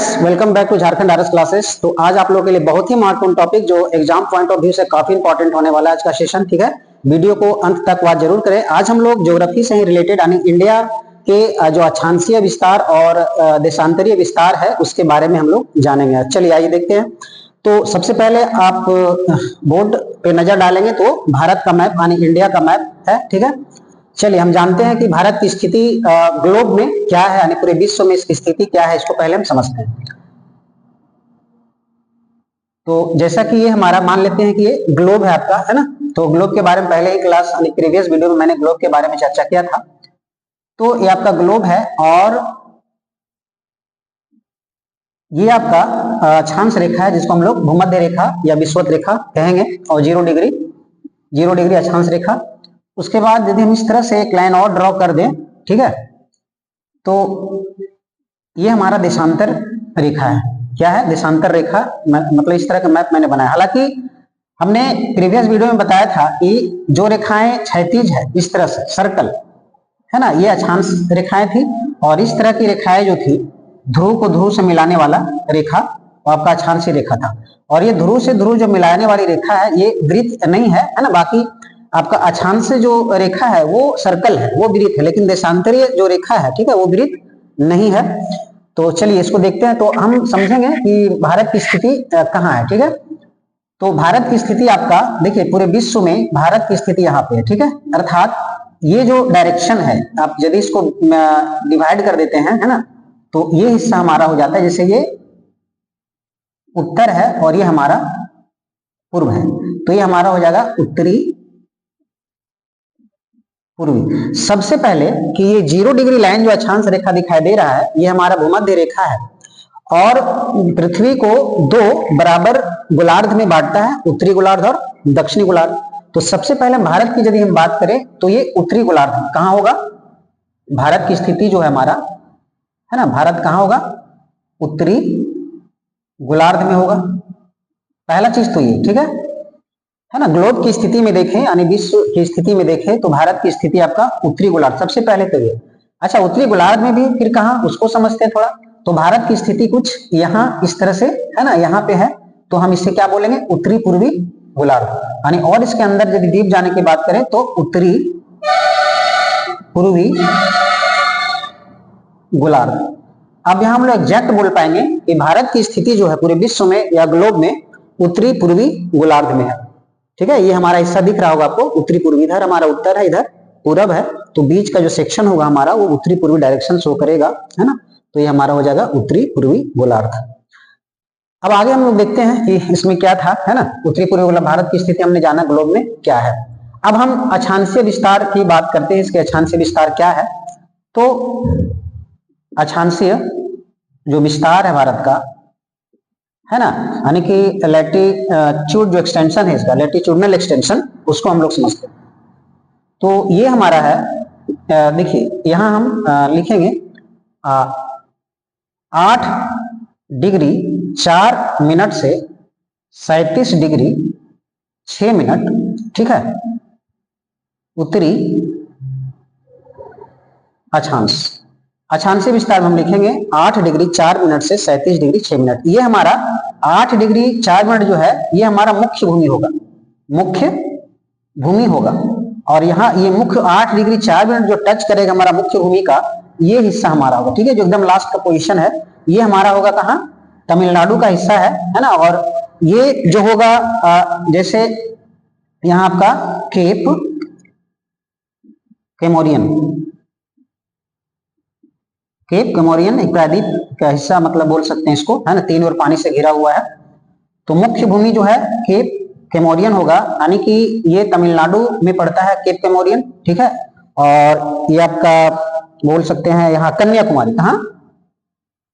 Guys, welcome back to Jharkhand RS classes. तो आज आप लोगों के लिए बहुत ही महत्वपूर्ण टॉपिक जो एग्जाम पॉइंट ऑफ व्यू से काफी इंपॉर्टेंट होने वाला है आज का सेशन। ठीक है, वीडियो को अंत तक वॉच जरूर करें। आज हम लोग ज्योग्राफी से ही रिलेटेड यानी इंडिया के जो अक्षांशीय विस्तार और देशांतरीय विस्तार है उसके बारे में हम लोग जानेंगे। चलिए आइए देखते हैं। तो सबसे पहले आप बोर्ड पे नजर डालेंगे तो भारत का मैप यानी इंडिया का मैप है। ठीक है, चलिए हम जानते हैं कि भारत की स्थिति ग्लोब में क्या है यानी पूरे विश्व में इसकी स्थिति क्या है, इसको पहले हम समझते हैं। तो जैसा कि ये हमारा मान लेते हैं कि ये ग्लोब है आपका, है ना। तो ग्लोब के बारे में पहले ही क्लास यानी प्रीवियस वीडियो में मैंने ग्लोब के बारे में चर्चा किया था। तो ये आपका ग्लोब है और ये आपका अक्षांश रेखा है जिसको हम लोग भूमध्य रेखा या विषुवत रेखा कहेंगे, और 0 डिग्री अक्षांश रेखा। उसके बाद यदि हम इस तरह से एक लाइन और ड्रॉ कर दें, ठीक है, तो ये हमारा देशांतर रेखा है। क्या है? देशांतर रेखा। मतलब इस तरह का मैप मैंने बनाया। हालांकि हमने प्रीवियस वीडियो में बताया था कि जो रेखाएं क्षैतिज है इस तरह से सर्कल है ना, ये अक्षांश रेखाएं थी, और इस तरह की रेखाएं जो थी ध्रुव को ध्रुव से मिलाने वाला रेखा वो आपका अक्षांशीय रेखा था। और ये ध्रुव से ध्रुव जो मिलाने वाली रेखा है ये वृत्त नहीं है, है ना। बाकी आपका अक्षांश जो रेखा है वो सर्कल है, वो वृत्त है, लेकिन देशांतरीय जो रेखा है, ठीक है, वो वृत्त नहीं है। तो चलिए इसको देखते हैं तो हम समझेंगे कि भारत की स्थिति कहाँ है। ठीक है, तो भारत की स्थिति आपका देखिए पूरे विश्व में भारत की स्थिति यहाँ पे है। ठीक है, अर्थात ये जो डायरेक्शन है, आप यदि इसको डिवाइड कर देते हैं, है ना, तो ये हिस्सा हमारा हो जाता है, जैसे ये उत्तर है और ये हमारा पूर्व है, तो ये हमारा हो जाएगा उत्तरी पूर्वी। सबसे पहले कि ये 0 डिग्री लाइन जो अक्षांश रेखा दिखाई दे रहा है ये हमारा भूमध्य रेखा है और पृथ्वी को 2 बराबर गोलार्ध में बांटता है, उत्तरी गोलार्ध और दक्षिणी गोलार्ध। तो सबसे पहले भारत की यदि हम बात करें तो ये उत्तरी गोलार्ध कहाँ होगा? भारत की स्थिति जो है हमारा, है ना, भारत कहाँ होगा? उत्तरी गोलार्ध में होगा। पहला चीज तो ये, ठीक है ना। ग्लोब की स्थिति में देखें यानी विश्व की स्थिति में देखें तो भारत की स्थिति आपका उत्तरी गोलार्ध सबसे पहले तो ये। अच्छा, उत्तरी गोलार्ध में भी फिर कहाँ, उसको समझते हैं थोड़ा। तो भारत की स्थिति कुछ यहाँ इस तरह से है ना, यहाँ पे है, तो हम इससे क्या बोलेंगे? उत्तरी पूर्वी गोलार्ध यानी। और इसके अंदर यदि डीप जाने की बात करें तो उत्तरी पूर्वी गोलार्ध। अब यहाँ हम लोग एग्जैक्ट बोल पाएंगे कि भारत की स्थिति जो है पूरे विश्व में या ग्लोब में उत्तरी पूर्वी गोलार्ध में है। ठीक है, ये हमारा हिस्सा दिख रहा होगा आपको, उत्तरी पूर्वी। इधर हमारा उत्तर है, इधर पूरब है, तो बीच का जो सेक्शन होगा हमारा वो उत्तरी पूर्वी डायरेक्शन शो करेगा, है ना। तो ये हमारा हो जाएगा उत्तरी पूर्वी गोलार्ध। अब आगे हम लोग देखते हैं कि इसमें क्या था, है ना। उत्तरी पूर्वी गोलार्ध भारत की स्थिति हमने जाना, ग्लोब में क्या है। अब हम अक्षांशीय विस्तार की बात करते हैं। इसके अक्षांशीय विस्तार क्या है? तो अक्षांशीय जो विस्तार है भारत का, है ना, यानी कि लैटिट्यूड जो एक्सटेंशन है इसका, लैटिट्यूडनल एक्सटेंशन, उसको हम लोग समझते हैं। तो ये हमारा है, देखिए यहां हम लिखेंगे 8 डिग्री 4 मिनट से 37 डिग्री 6 मिनट, ठीक है, उत्तरी अक्षांश। अक्षांशीय विस्तार में हम लिखेंगे 8 डिग्री 4 मिनट से 37 डिग्री 6 मिनट। ये हमारा 8 डिग्री 4 मिनट जो है ये हमारा मुख्य भूमि होगा, मुख्य भूमि होगा। और यहाँ ये मुख्य 8 डिग्री 4 मिनट जो टच करेगा हमारा मुख्य भूमि का, ये हिस्सा हमारा होगा। ठीक है, जो एकदम लास्ट का पोजीशन है ये हमारा होगा कहाँ? तमिलनाडु का हिस्सा है ना। और ये जो होगा जैसे यहाँ आपका केप कैमोरियन, केप कैमोरियन एक प्रायद्वीप का हिस्सा मतलब बोल सकते हैं इसको, है ना, 3 ओर पानी से घिरा हुआ है। तो मुख्य भूमि जो है केप कैमोरियन होगा, यानी कि ये तमिलनाडु में पड़ता है केप कैमोरियन, ठीक है। और ये आपका बोल सकते हैं यहाँ कन्याकुमारी, कहाँ?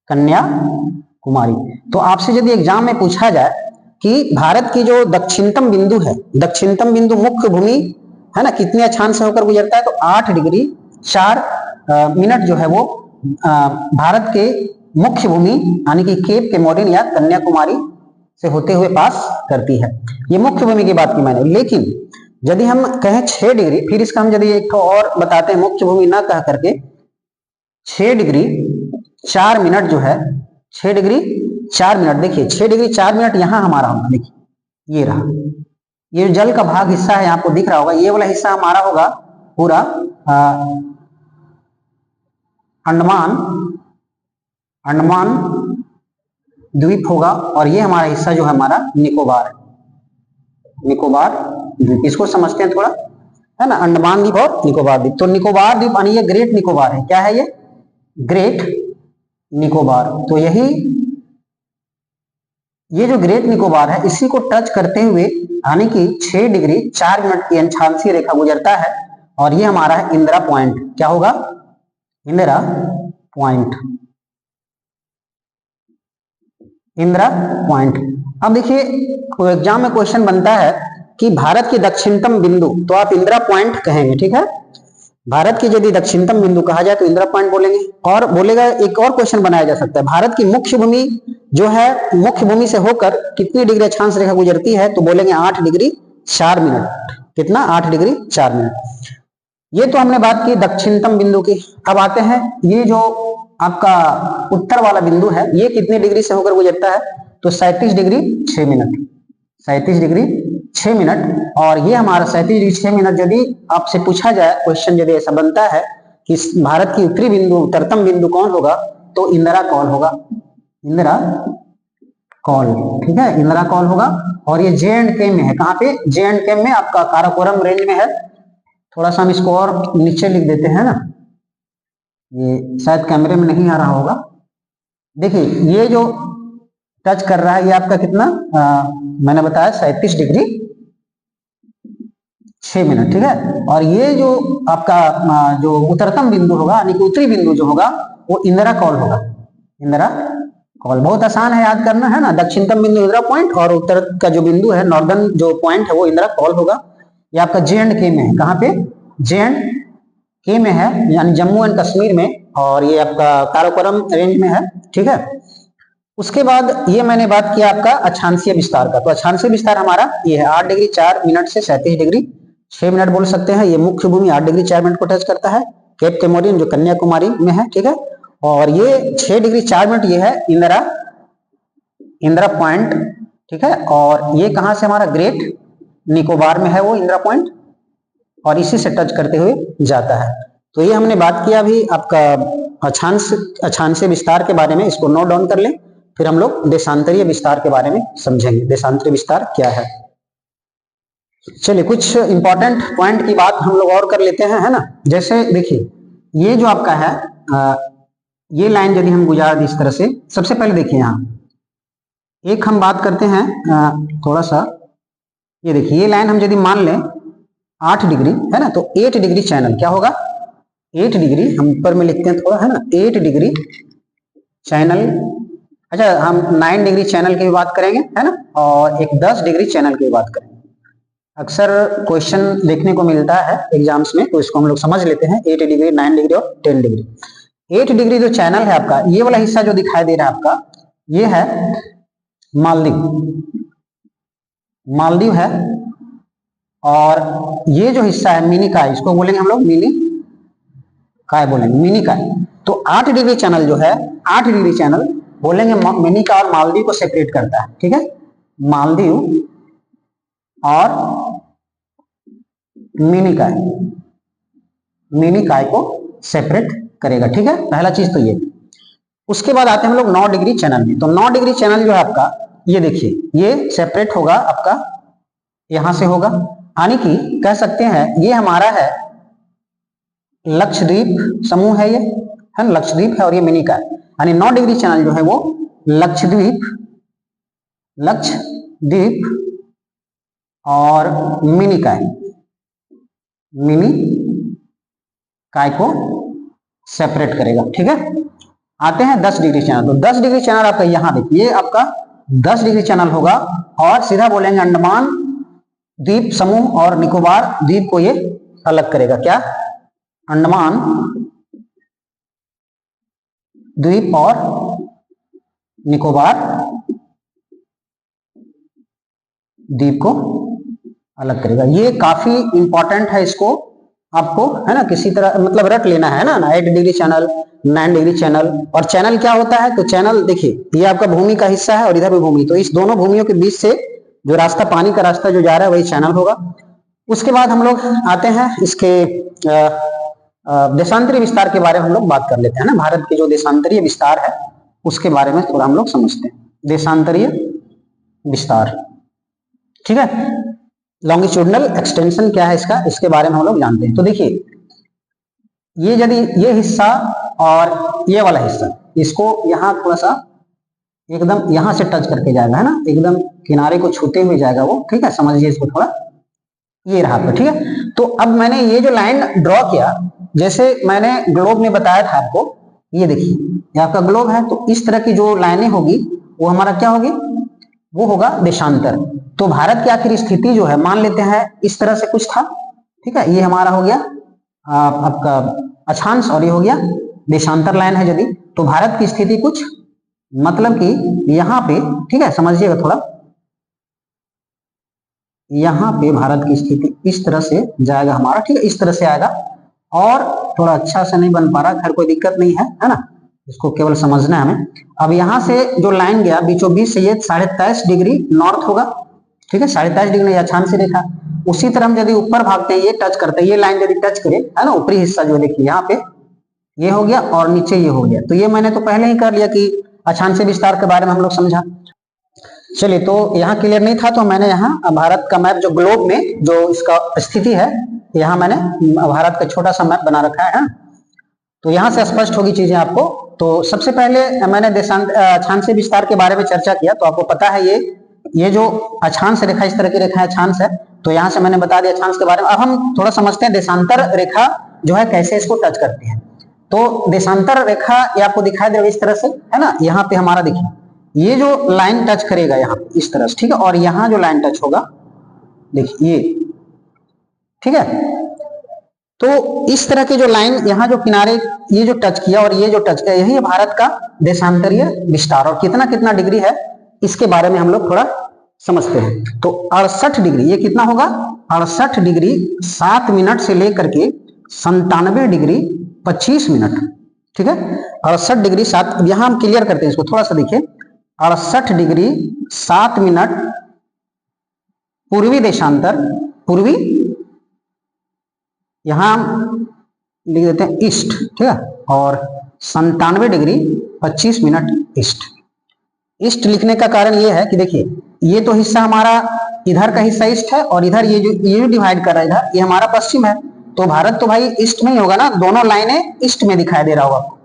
कन्याकुमारी। तो आपसे यदि एग्जाम में पूछा जाए कि भारत की जो दक्षिणतम बिंदु है, दक्षिणतम बिंदु मुख्य भूमि है ना, कितने अक्षांश से होकर गुजरता है? तो 8 डिग्री 4 मिनट जो है वो भारत के मुख्य भूमि यानी कि केप कैमोरियन या कन्याकुमारी से होते हुए पास करती है। ये मुख्य भूमि की बात की मैंने। लेकिन यदि हम कहें 6 डिग्री, फिर इसका हम यदि एक और बताते हैं मुख्य भूमि ना कह करके, 6 डिग्री 4 मिनट जो है 6 डिग्री 4 मिनट। देखिए 6 डिग्री 4 मिनट यहाँ हमारा होगा, देखिए ये रहा, ये जो जल का भाग हिस्सा है आपको दिख रहा होगा, ये वाला हिस्सा हमारा होगा पूरा अंडमान द्वीप होगा, और ये हमारा हिस्सा जो है हमारा निकोबार है, निकोबार द्वीप, इसको समझते हैं थोड़ा, है ना, अंडमान द्वीप और निकोबार द्वीप। तो निकोबार द्वीप यानी ये ग्रेट निकोबार है। क्या है ये? ग्रेट निकोबार। तो यही ये जो ग्रेट निकोबार है, इसी को टच करते हुए यानी कि 6 डिग्री 4 मिनट की अक्षांशीय रेखा गुजरता है, और ये हमारा है इंदिरा पॉइंट। क्या होगा? Indira point, Indira point. अब देखिए एग्जाम में क्वेश्चन बनता है कि भारत की दक्षिणतम बिंदु, तो आप इंदिरा पॉइंट कहेंगे, ठीक है। भारत की यदि दक्षिणतम बिंदु कहा जाए तो इंदिरा पॉइंट बोलेंगे। और बोलेगा, एक और क्वेश्चन बनाया जा सकता है, भारत की मुख्य भूमि जो है, मुख्य भूमि से होकर कितनी डिग्री अक्षांश रेखा गुजरती है, तो बोलेंगे 8 डिग्री 4 मिनट। कितना? 8 डिग्री 4 मिनट। ये तो हमने बात की दक्षिणतम बिंदु की। अब आते हैं, ये जो आपका उत्तर वाला बिंदु है, ये कितने डिग्री से होकर गुजरता है, तो 37 डिग्री 6 मिनट, 37 डिग्री 6 मिनट। और ये हमारा 37 डिग्री 6 मिनट, यदि आपसे पूछा जाए क्वेश्चन, यदि ऐसा बनता है कि भारत की उत्तरी बिंदु, उत्तरतम बिंदु कौन होगा, तो इंदिरा कौल होगा, इंदिरा कौल, ठीक है, इंदिरा कौल होगा। और ये J&K में है। कहाँ पे? J&K में, आपका काराकोरम रेंज में है। थोड़ा सा हम इसको और नीचे लिख देते हैं ना, ये शायद कैमरे में नहीं आ रहा होगा। देखिए ये जो टच कर रहा है, ये आपका कितना, मैंने बताया 37 डिग्री 6 मिनट, ठीक है। और ये जो आपका जो उत्तरतम बिंदु होगा, यानी कि उत्तरी बिंदु जो होगा, वो इंदिरा कौल होगा, इंदिरा कौल। बहुत आसान है याद करना, है ना। दक्षिणतम बिंदु इंदिरा पॉइंट, और उत्तर का जो बिंदु है, नॉर्दर्न जो पॉइंट है, वो इंदिरा कौल होगा। ये आपका J&K में है। कहाँ पे? J&K में है, यानी जम्मू एंड कश्मीर में, और ये आपका काराकोरम रेंज में है, ठीक है। उसके बाद ये मैंने बात किया आपका अक्षांशीय विस्तार का। तो अक्षांशीय विस्तार हमारा ये है 8 डिग्री 4 मिनट से 37 डिग्री 6 मिनट बोल सकते हैं। ये मुख्य भूमि 8 डिग्री 4 मिनट को टच करता है, केप कैमोरिन जो कन्याकुमारी में है, ठीक है। और ये 6 डिग्री 4 मिनट ये है इंदिरा पॉइंट, ठीक है। और ये कहां से हमारा ग्रेट निकोबार में है वो इंदिरा पॉइंट, और इसी से टच करते हुए जाता है। तो ये हमने बात किया अभी आपका अक्षांशीय विस्तार के बारे में, इसको नोट डाउन कर लें। फिर हम लोग देशांतरीय विस्तार के बारे में समझेंगे, देशांतरीय विस्तार क्या है। चलिए कुछ इंपॉर्टेंट पॉइंट की बात हम लोग और कर लेते हैं, है ना। जैसे देखिए ये जो आपका है, ये लाइन यदि हम गुजार दी इस तरह से, सबसे पहले देखिए यहाँ एक हम बात करते हैं थोड़ा सा, ये देखिए ये लाइन हम यदि मान लें 8 डिग्री, है ना, तो 8 डिग्री चैनल क्या होगा, 8 डिग्री हम ऊपर में लिखते हैं थोड़ा, है ना, 8 डिग्री चैनल। अच्छा हम 9 डिग्री चैनल की भी बात करेंगे, है ना, और एक 10 डिग्री चैनल की भी बात करेंगे। अक्सर क्वेश्चन देखने को मिलता है एग्जाम्स में, तो इसको हम लोग समझ लेते हैं। 8 डिग्री 9 डिग्री और 10 डिग्री। 8 डिग्री जो चैनल है आपका, ये वाला हिस्सा जो दिखाई दे रहा है आपका, ये है मालदीव, मालदीव है। और ये जो हिस्सा है मिनी काय, इसको बोलेंगे हम लोग मिनी काय बोलेंगे, मिनी काय। तो 8 डिग्री चैनल जो है, 8 डिग्री चैनल बोलेंगे मिनी काय और मालदीव को सेपरेट करता है, ठीक है। मालदीव और मिनी काय, मिनी काय को सेपरेट करेगा, ठीक है। पहला चीज तो ये। उसके बाद आते हैं हम लोग 9 डिग्री चैनल में। तो 9 डिग्री चैनल जो है आपका, ये देखिए ये सेपरेट होगा आपका, यहां से होगा, यानी कि कह सकते हैं ये हमारा है लक्षद्वीप समूह है, ये है ना, लक्षद्वीप है, और ये मिनी काय, यानी 9 डिग्री चैनल जो है वो लक्षद्वीप, लक्षद्वीप और मिनी काय, मिनी काय को सेपरेट करेगा, ठीक है। आते हैं 10 डिग्री चैनल। तो 10 डिग्री चैनल आपका यहां देखिए, आपका 10 डिग्री चैनल होगा, और सीधा बोलेंगे अंडमान द्वीप समूह और निकोबार द्वीप को ये अलग करेगा। क्या? अंडमान द्वीप और निकोबार द्वीप को अलग करेगा। ये काफी इंपॉर्टेंट है, इसको आपको, है ना, किसी तरह मतलब रट लेना है ना, 8 डिग्री चैनल, 9 डिग्री चैनल। और चैनल क्या होता है, तो चैनल देखिए ये आपका भूमि का हिस्सा है और इधर भी भूमि, तो इस दोनों भूमियों के बीच से जो रास्ता, पानी का रास्ता जो जा रहा है वही चैनल होगा। उसके बाद हम लोग आते हैं इसके देशांतरीय विस्तार के बारे में हम लोग बात कर लेते हैं ना। भारत के जो देशांतरीय विस्तार है उसके बारे में थोड़ा हम लोग समझते हैं। देशांतरीय विस्तार, ठीक है, लॉन्गिट्यूडनल एक्सटेंशन क्या है इसका, इसके बारे में हम लोग जानते हैं। तो देखिए ये यदि ये हिस्सा और ये वाला हिस्सा, इसको यहाँ थोड़ा सा एकदम यहाँ से टच करके जाएगा, है ना, एकदम किनारे को छूते हुए जाएगा वो, ठीक है, समझिए इसको थोड़ा, ये रहा आपका, ठीक है। तो अब मैंने ये जो लाइन ड्रॉ किया, जैसे मैंने ग्लोब में बताया था आपको, ये देखिए ये आपका ग्लोब है, तो इस तरह की जो लाइनें होगी वो हमारा क्या होगी, वो होगा देशांतर। तो भारत की आखिर स्थिति जो है, मान लेते हैं इस तरह से कुछ था, ठीक है, ये हमारा हो गया आपका अक्षांश और ये हो गया देशांतर लाइन है यदि, तो भारत की स्थिति कुछ मतलब कि यहाँ पे, ठीक है, समझिएगा थोड़ा, यहाँ पे भारत की स्थिति इस तरह से जाएगा हमारा, ठीक है, इस तरह से आएगा। और थोड़ा अच्छा से नहीं बन पा रहा, खैर कोई दिक्कत नहीं है ना, इसको केवल समझना है हमें। अब यहाँ से जो लाइन गया बीचों बीच से, ये 23.5 डिग्री नॉर्थ होगा, ठीक है, 23.5 डिग्री अक्षांश रेखा। उसी तरह हम यदि ऊपर भागते हैं, ये टच करते हैं, ये लाइन यदि टच करे, है ना, ऊपरी हिस्सा जो देखिए यहाँ पे ये हो गया और नीचे ये हो गया, तो ये मैंने तो पहले ही कर लिया कि अक्षांशीय विस्तार के बारे में हम लोग समझा। चलिए, तो यहाँ क्लियर नहीं था तो मैंने यहाँ भारत का मैप जो ग्लोब में जो इसका स्थिति है, यहाँ मैंने भारत का छोटा सा मैप बना रखा है, तो यहाँ से स्पष्ट होगी चीजें आपको। तो सबसे पहले मैंने अक्षांशीय विस्तार के बारे में चर्चा किया, तो आपको पता है ये जो अक्षांश रेखा, इस तरह की रेखा अक्षांश है, तो यहाँ से मैंने बता दिया अक्षांश के बारे में। अब हम थोड़ा समझते हैं देशांतर रेखा जो है कैसे इसको टच करती है। तो देशांतर रेखा ये आपको दिखाई देगा इस तरह से, है ना, यहाँ पे हमारा देखिए ये जो लाइन टच करेगा यहाँ इस तरह से, ठीक है, और यहाँ जो लाइन टच होगा देखिए ये, ठीक है। तो इस तरह के जो लाइन यहाँ जो किनारे ये जो टच किया और ये जो टच किया, यही है भारत का देशांतरीय विस्तार। और कितना कितना डिग्री है इसके बारे में हम लोग थोड़ा समझते हैं। तो 68 डिग्री, ये कितना होगा, 68 डिग्री 7 मिनट से लेकर के 97 डिग्री 25 मिनट, ठीक है, 68 डिग्री 7, यहां हम क्लियर करते हैं इसको थोड़ा सा देखिए, 68 डिग्री 7 मिनट पूर्वी देशांतर, पूर्वी, यहां हम लिख देते हैं ईस्ट, ठीक है, और 97 डिग्री 25 मिनट ईस्ट। ईस्ट लिखने का कारण ये है कि देखिए ये तो हिस्सा हमारा, इधर का हिस्सा ईस्ट है और इधर ये जो डिवाइड कर रहा है इधर, ये हमारा पश्चिम है, तो भारत तो भाई ईस्ट में ही होगा ना, दोनों लाइनें ईस्ट में दिखाई दे रहा होगा आपको,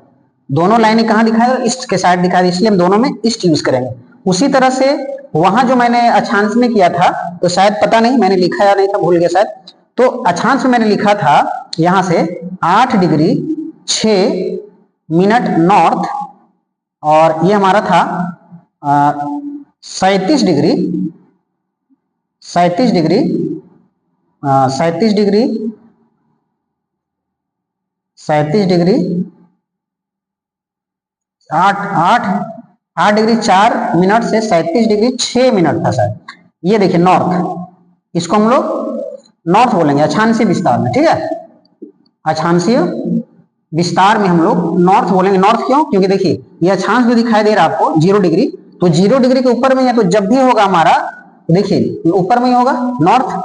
दोनों लाइनें कहां दिखाई दे, ईस्ट के साइड दिखाई दे, इसलिए हम दोनों में ईस्ट यूज करेंगे। उसी तरह से वहां जो मैंने अक्षांश में किया था, तो शायद पता नहीं मैंने लिखा या नहीं था, भूल गया शायद, तो अक्षांश में मैंने लिखा था यहां से 8 डिग्री 6 मिनट नॉर्थ, और ये हमारा था 37 degree 37 degree 37 degree 37 degree 8 degree 4 minute से 37 डिग्री 6 मिनट था शायद। ये देखिए नॉर्थ, इसको हम लोग नॉर्थ बोलेंगे अक्षांशीय विस्तार में, ठीक है, अक्षांशीय विस्तार में हम लोग नॉर्थ बोलेंगे। नॉर्थ क्यों, क्योंकि देखिए ये अक्षांश जो दिखाई दे रहा है आपको 0 डिग्री, तो 0 डिग्री के ऊपर में है, तो जब भी होगा हमारा, तो देखिए ऊपर में ही होगा नॉर्थ,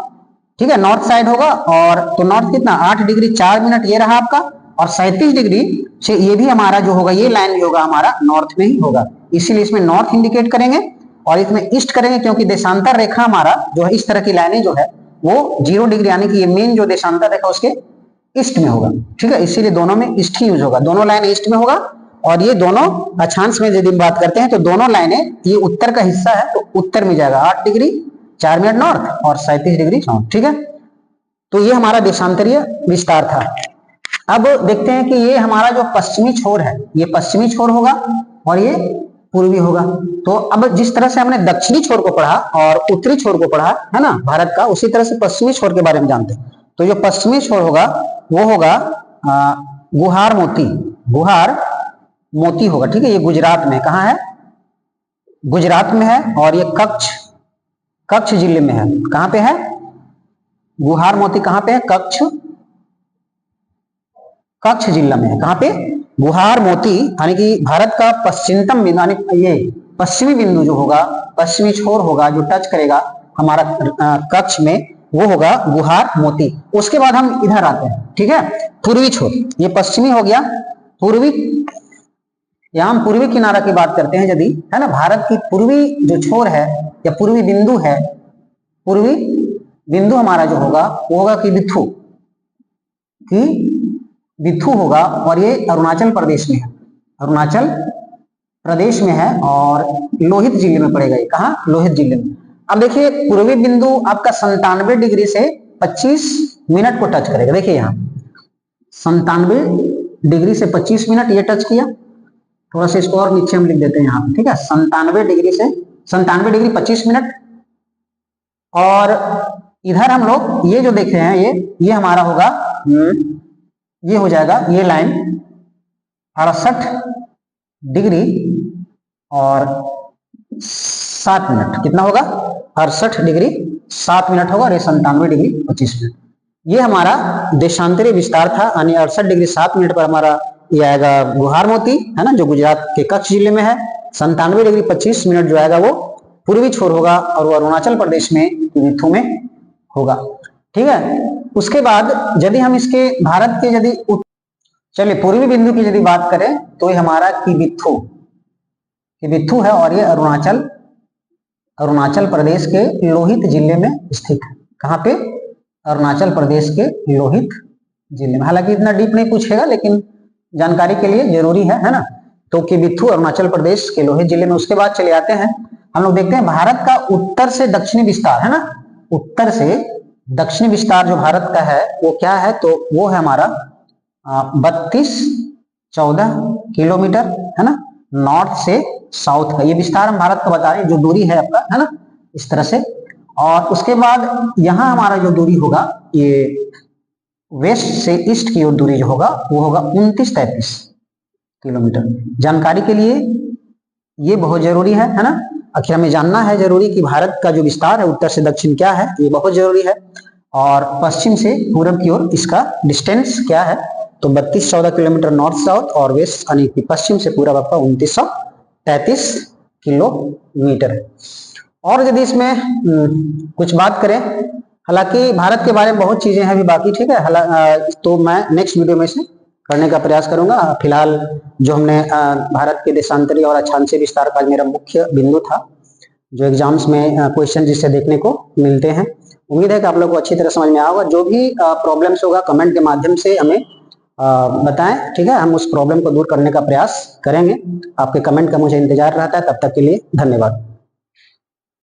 ठीक है, नॉर्थ साइड होगा। और तो नॉर्थ कितना 8 डिग्री 4 मिनट ये रहा आपका, और 37 डिग्री से ये भी हमारा जो होगा, ये लाइन भी होगा हमारा नॉर्थ में ही होगा, इसीलिए इसमें नॉर्थ इंडिकेट करेंगे और इसमें ईस्ट करेंगे, क्योंकि देशांतर रेखा हमारा जो है इस तरह की लाइनें जो है वो 0 डिग्री, यानी कि ये मेन जो देशांतर रेखा उसके ईस्ट में होगा, ठीक है, इसीलिए दोनों में ईस्ट ही यूज होगा, दोनों लाइन ईस्ट में होगा। और ये दोनों अक्षांश में यदि बात करते हैं तो दोनों लाइनें, ये उत्तर का हिस्सा है तो उत्तर में जाएगा 8 डिग्री 4 मिनट नॉर्थ और 37 डिग्री साउथ, ठीक है। तो ये हमारा देशांतरीय विस्तार था। अब देखते हैं कि ये हमारा जो पश्चिमी छोर है, ये पश्चिमी छोर होगा और ये पूर्वी होगा। तो अब जिस तरह से हमने दक्षिणी छोर को पढ़ा और उत्तरी छोर को पढ़ा है ना भारत का, उसी तरह से पश्चिमी छोर के बारे में जानते हैं। तो जो पश्चिमी छोर होगा वो होगा गुहार मोती, गुहार मोती होगा, ठीक है, ये गुजरात में, कहाँ है, गुजरात में है, और ये कच्छ जिले में है। कहाँ पे है गुहार मोती, कहाँ पे है, कच्छ कच्छ जिला में है। कहाँ पे? गुहार मोती, यानी कि भारत का पश्चिमतम बिंदु, यानी ये पश्चिमी बिंदु जो होगा, पश्चिमी छोर होगा जो टच करेगा हमारा कच्छ में, वो होगा गुहार मोती। उसके बाद हम इधर आते हैं, ठीक है, पूर्वी छोर, ये पश्चिमी हो गया, पूर्वी, यहां हम पूर्वी किनारा की बात करते हैं यदि, है ना, भारत की पूर्वी जो छोर है या पूर्वी बिंदु है, पूर्वी बिंदु हमारा जो होगा वो होगा कि बिथू होगा, और ये अरुणाचल प्रदेश में है, अरुणाचल प्रदेश में है और लोहित जिले में पड़ेगा। ये कहाँ? लोहित जिले में। अब देखिए पूर्वी बिंदु आपका 97 डिग्री से 25 मिनट को टच करेगा। देखिए यहाँ 97 डिग्री से 25 मिनट ये टच किया, थोड़ा सा इसको और नीचे हम लिख देते हैं यहाँ पे, ठीक है, 97 डिग्री से 97 डिग्री 25 मिनट। और इधर हम लोग ये जो देख रहे हैं ये हमारा होगा, ये हो जाएगा ये लाइन 68 डिग्री और 7 मिनट, कितना होगा? 68 डिग्री 7 मिनट होगा, और ये 97 डिग्री 25 मिनट। ये हमारा देशांतरी विस्तार था, यानी 68 डिग्री 7 मिनट पर हमारा ये आएगा गुहार मोती, है ना, जो गुजरात के कच्छ जिले में है। 97 डिग्री 25 मिनट जो आएगा वो पूर्वी छोर होगा, और वो अरुणाचल प्रदेश में बिथू में होगा, ठीक है। उसके बाद यदि हम इसके भारत के यदि चलिए पूर्वी बिंदु की यदि बात करें तो ये हमारा किबिथु है, और ये अरुणाचल प्रदेश के लोहित जिले में स्थित है। कहाँ पे? अरुणाचल प्रदेश के लोहित जिले में। हालांकि इतना डीप नहीं पूछेगा, लेकिन जानकारी के लिए जरूरी है ना। तो किबिथु अरुणाचल प्रदेश के लोहित जिले में। उसके बाद चले आते हैं, हम लोग देखते हैं भारत का उत्तर से दक्षिणी विस्तार, है ना, उत्तर से दक्षिणी विस्तार जो भारत का है वो क्या है? तो वो है हमारा 32-14 किलोमीटर, है ना, नॉर्थ से साउथ का ये विस्तार हम भारत का बता रहे हैं, जो दूरी है आपका, है ना, इस तरह से। और उसके बाद यहाँ हमारा जो दूरी होगा, ये वेस्ट से ईस्ट की ओर दूरी जो होगा वो होगा 29-33 किलोमीटर। जानकारी के लिए ये बहुत जरूरी है ना। आखिर हमें जानना है जरूरी कि भारत का जो विस्तार है उत्तर से दक्षिण क्या है, ये बहुत जरूरी है। और पश्चिम से पूरब की ओर इसका डिस्टेंस क्या है? तो 32-14 किलोमीटर नॉर्थ साउथ, और वेस्ट यानी कि पश्चिम से पूरब आपका 2933 किलोमीटर है। और यदि इसमें कुछ बात करें, हालांकि भारत के बारे में बहुत चीजें हैं अभी बाकी, ठीक है, तो मैं नेक्स्ट वीडियो में से करने का प्रयास करूंगा। फिलहाल जो हमने भारत के देशांतरी और अक्षांशीय विस्तार का मेरा मुख्य बिंदु था, जो एग्जाम्स में क्वेश्चन जिससे देखने को मिलते हैं। उम्मीद है कि आप लोग को अच्छी तरह समझ में आया होगा। जो भी प्रॉब्लम्स होगा कमेंट के माध्यम से हमें बताएं, ठीक है, हम उस प्रॉब्लम को दूर करने का प्रयास करेंगे। आपके कमेंट का मुझे इंतजार रहता है। तब तक के लिए धन्यवाद।